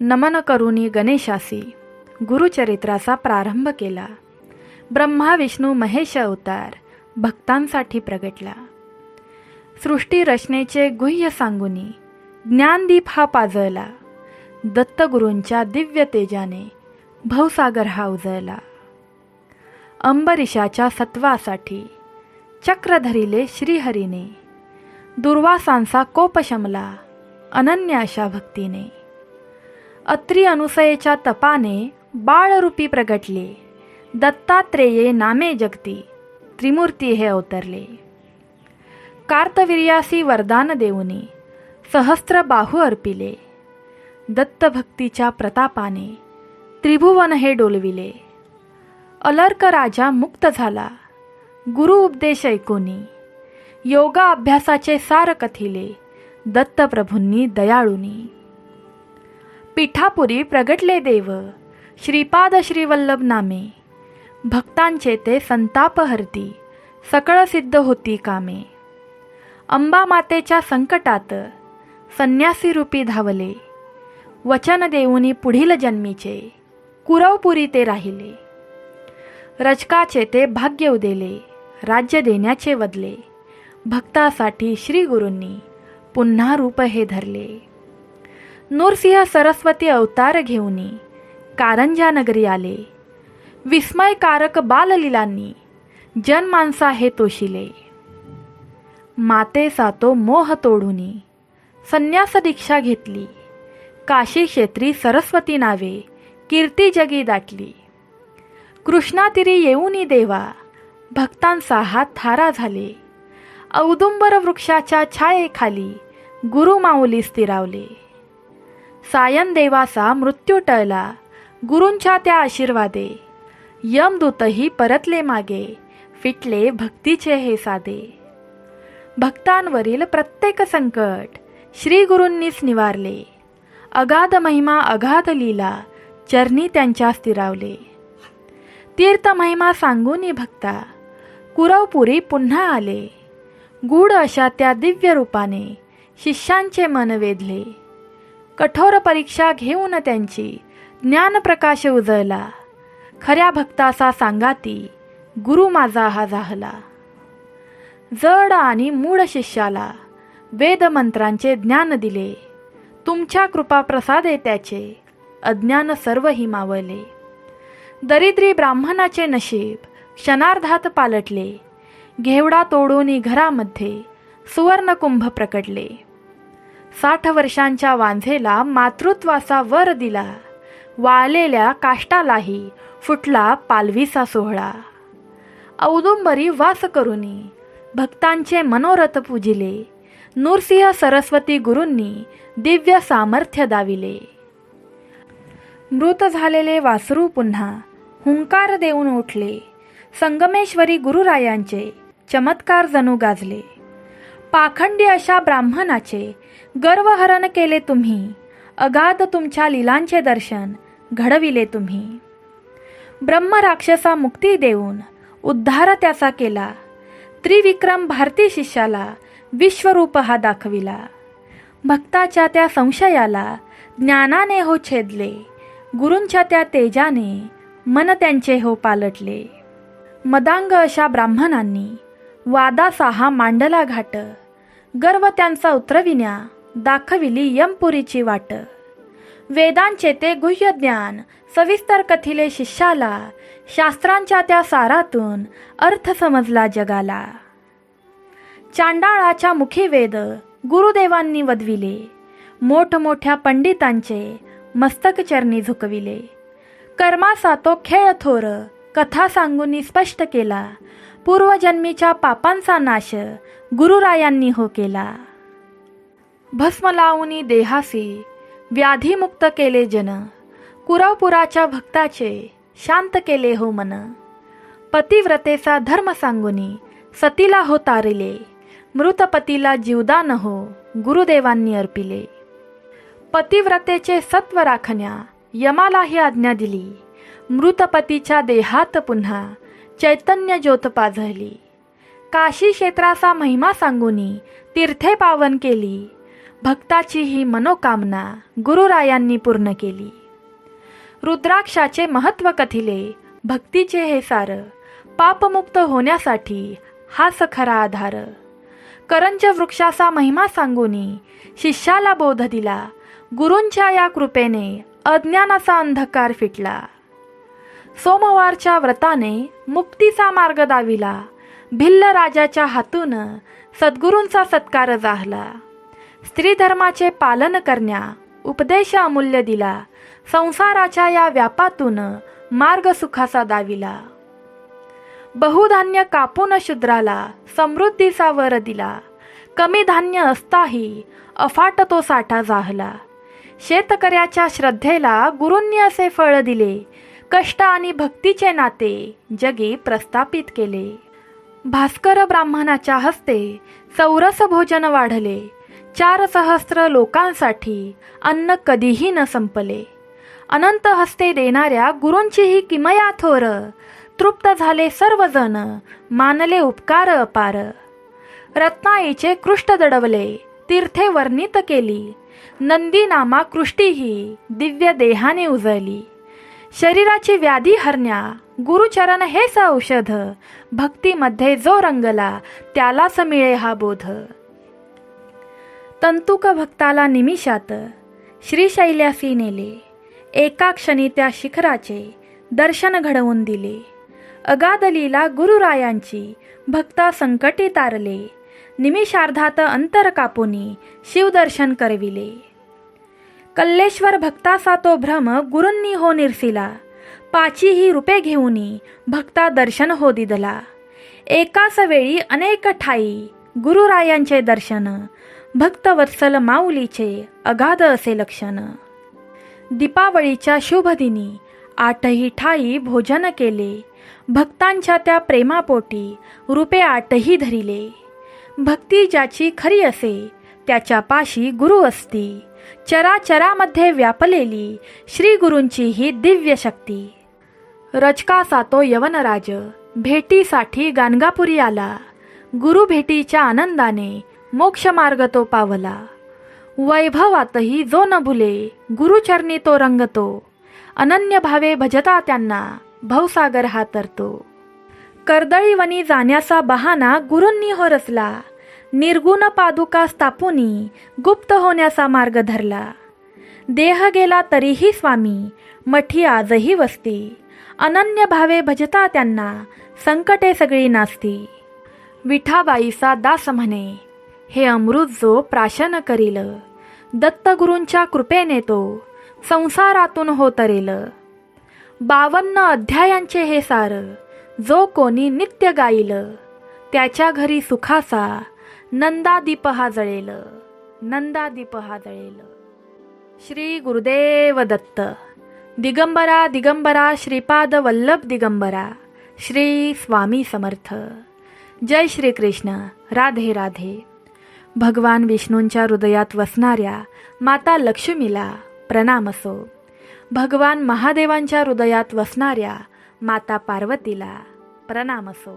नमन करुनी गणेशासी गुरुचरित्राचा प्रारंभ केला. ब्रह्मा विष्णू महेश अवतार भक्तांसाठी प्रगटला. सृष्टी रचनेचे गुह्य सांगुनी ज्ञानदीप हा पाजळला. दत्तगुरूंच्या दिव्य तेजाने भवसागर हा उजळला. अंबरीशाच्या सत्वासाठी चक्र धरिले श्रीहरीने. दुर्वासांचा कोप शमला अनन्य अशा भक्तीने. अत्री अनुसयेच्या तपाने बाळरूपी प्रगटले. दत्तात्रेये नामे जगती त्रिमूर्ती हे अवतरले. कार्तवीर्यासी वरदान देऊनी सहस्त्र बाहू अर्पिले. दत्तभक्तीच्या प्रतापाने त्रिभुवन हे डोलविले. अलर्क राजा मुक्त झाला गुरु उपदेश ऐकोनी. योगा अभ्यासाचे सार कथिले दत्तप्रभूंनी दयाळूनी. पीठापुरी प्रगटले देव श्रीपाद श्रीवल्लभ नामे. भक्तांचे ते संताप हरती सकळ सिद्ध होती कामे. अंबा मातेच्या संकटात संन्यासी रूपी धावले. वचन देऊनी पुढील जन्मीचे कुरवपुरी ते राहिले. रजकाचे ते भाग्य उदेले राज्य देण्याचे वदले. भक्तासाठी श्री गुरूंनी पुन्हा रूप हे धरले. नृसिंह सरस्वती अवतार घेऊनी कारंजा नगरी आले. विस्मयकारक बाललीलांनी जनमानसा हे तोशिले. मातेचा तो मोह तोडूनी संन्यास दीक्षा घेतली. काशी क्षेत्री सरस्वती नावे कीर्ती जगी दाटली. कृष्णातीरी येऊनी देवा भक्तांचा हात थारा झाले. औदुंबर वृक्षाच्या छायेखाली गुरु माऊली स्थिरावले. सायन देवाचा मृत्यू टळला गुरूंच्या त्या आशीर्वादे. यमदूतही परतले मागे फिटले भक्तीचे हे साधे. भक्तांवरील प्रत्येक संकट श्री गुरूंनीच निवारले. अगाध महिमा अगाध लीला चरणी त्यांच्या स्थिरावले. तीर्थ महिमा सांगूनी भक्ता कुरवपुरी पुन्हा आले. गूढ अशा त्या दिव्य रूपाने शिष्यांचे मन वेधले. कठोर परीक्षा घेऊन त्यांची ज्ञानप्रकाश उजळला. खऱ्या भक्ताचा सांगाती गुरु माझा हा जाहला. जड आणि मूढ शिष्याला वेदमंत्रांचे ज्ञान दिले. तुमच्या कृपा प्रसादे त्याचे अज्ञान सर्व हिमावले. दरिद्री ब्राह्मणाचे नशीब क्षणार्धात पालटले. घेवडा तोडून घरामध्ये सुवर्णकुंभ प्रकटले. 60 वर्षांच्या वांझेला मातृत्वाचा वर दिला. वाळलेल्या काष्टालाही फुटला पालवीचा सोहळा. औदुंबरी वास करुनी भक्तांचे मनोरथ पूजिले. नृसिंह सरस्वती गुरूंनी दिव्य सामर्थ्य दाविले. मृत झालेले वासरू पुन्हा हुंकार देऊन उठले. संगमेश्वरी गुरुरायांचे चमत्कार जणू गाजले. पाखंडी अशा ब्राह्मणाचे गर्वहरण केले तुम्ही. अगाध तुमच्या लीलांचे दर्शन घडविले तुम्ही. ब्रह्म राक्षसा मुक्ती देऊन उद्धार त्याचा केला. त्रिविक्रम भारती शिष्याला विश्वरूप हा दाखविला. भक्ताच्या त्या संशयाला ज्ञानाने हो छेदले. गुरूंच्या त्या तेजाने मन त्यांचे हो पालटले. मदांग अशा ब्राह्मणांनी वादाचा हा मांडला घाट. गर्व त्यांचा उतरविण्या दाखविली यमपुरीची वाट. वेदांचे ते गुह्य ज्ञान सविस्तर कथिले शिष्याला. शास्त्रांच्या त्या सारातून अर्थ समजला जगाला. चांडाळाच्या मुखी वेद गुरुदेवांनी वदविले. मोठमोठ्या पंडितांचे मस्तक चरणी झुकविले. कर्माचा तो खेळ थोर कथा सांगूनी स्पष्ट केला. पूर्वजन्मीच्या पापांचा नाश गुरुरायांनी हो केला. भस्म लावूनी देहासी व्याधीमुक्त केले जन. कुरवपुराच्या भक्ताचे शांत केले हो मन. पतिव्रतेचा धर्म सांगूनी सतीला हो तारिले. मृतपतीला जीवदान हो गुरुदेवांनी अर्पिले. पतिव्रतेचे सत्व राखण्या यमालाही आज्ञा दिली. मृतपतीच्या देहात पुन्हा चैतन्य ज्योत पाझळली. काशी क्षेत्राचा महिमा सांगूनी तीर्थे पावन केली. भक्ताची ही मनोकामना गुरुरायांनी पूर्ण केली. रुद्राक्षाचे महत्त्व कथिले, भक्तीचे हे सार, पापमुक्त होण्यासाठी हाच खरा आधार. करंज वृक्षाचा महिमा सांगूनी शिष्याला बोध दिला, गुरूंच्या या कृपेने अज्ञानाचा अंधकार फिटला. सोमवारच्या व्रताने मुक्तीचा मार्ग दाविला, भिल्ल राजाच्या हातून सद्गुरूंचा सत्कार जाहला. स्त्री धर्माचे पालन करण्या उपदेश अमूल्य दिला, संसाराच्या या व्यापातून मार्ग सुखाचा दाविला. बहुधान्य कापून शूद्राला समृद्धीचा वर दिला, कमी धान्य असताही अफाट तो साठा जाहला. शेतकऱ्याच्या श्रद्धेला गुरूंनी असे फळ दिले, कष्ट आणि भक्तीचे नाते जगी प्रस्थापित केले. भास्कर ब्राह्मणाच्या हस्ते चौरस भोजन वाढले, 4 सहस्त्र लोकांसाठी अन्न कधीही न संपले. अनंत हस्ते देणाऱ्या गुरूंची ही किमया थोर, तृप्त झाले सर्वजण मानले उपकार अपार. रत्नाईचे कृष्ट दडवले, तीर्थे वर्णित केली, नंदी नामा कृष्टीही दिव्य देहाने उजळली. शरीराची व्याधी हरण्या गुरुचरण हेच औषध, भक्तीमध्ये जो रंगला त्यालाच मिळे हा बोध. तंतुक भक्ताला निमिषात श्रीशैल्यासी नेले, एका क्षणी त्या शिखराचे दर्शन घडवून दिले. अगाध लीला गुरुरायांची भक्ता संकटी तारले, निमिषार्धात अंतर कापुनी शिवदर्शन करविले. कल्लेश्वर भक्ताचा तो भ्रम गुरूंनी हो निरसिला, 5 ही रूपे घेऊनी भक्ता दर्शन हो दिदला. एकाच वेळी अनेक ठाई गुरुरायांचे दर्शन, भक्तवत्सल माऊलीचे अगाध असे लक्षण. दीपावळीच्या शुभदिनी 8ही ठाई भोजन केले, भक्तांच्या त्या प्रेमापोटी रूपे 8ही धरिले. भक्ती ज्याची खरी असे त्याच्या पाशी गुरु असती, चराचरामध्ये व्यापलेली श्री गुरूंची ही दिव्य शक्ती. रचकाचा तो यवनराज भेटीसाठी गाणगापुरी आला, गुरु भेटीच्या आनंदाने मोक्षमार्ग तो पावला. वैभवातही जो न भुले गुरुचरणी तो रंगतो, अनन्य भावे भजता त्यांना भवसागर हा तरतो. कर्दळीवनी जाण्याचा बहाणा गुरूंनी हो रचला, निर्गुण पादुका स्थापुनी गुप्त होण्याचा मार्ग धरला. देह गेला तरीही स्वामी मठी आजही वसती, अनन्य भावे भजता त्यांना संकटे सगळी नासती. विठाबाईचा दास म्हणे, हे अमृत जो प्राशन करील, दत्तगुरूंच्या कृपेने तो संसारातून हो तरेल. 52 अध्यायांचे हे सार, जो कोणी नित्य गाईल, त्याच्या घरी सुखाचा नंदादीप हा जळेल, नंदादीप हा जळेल. श्री गुरुदेव दत्त. दिगंबरा दिगंबरा श्रीपाद वल्लभ दिगंबरा. श्री स्वामी समर्थ. जय श्री कृष्ण. राधे राधे. भगवान विष्णूंच्या हृदयात वसणाऱ्या माता लक्ष्मीला प्रणाम असो. भगवान महादेवांच्या हृदयात वसणाऱ्या माता पार्वतीला प्रणाम असो.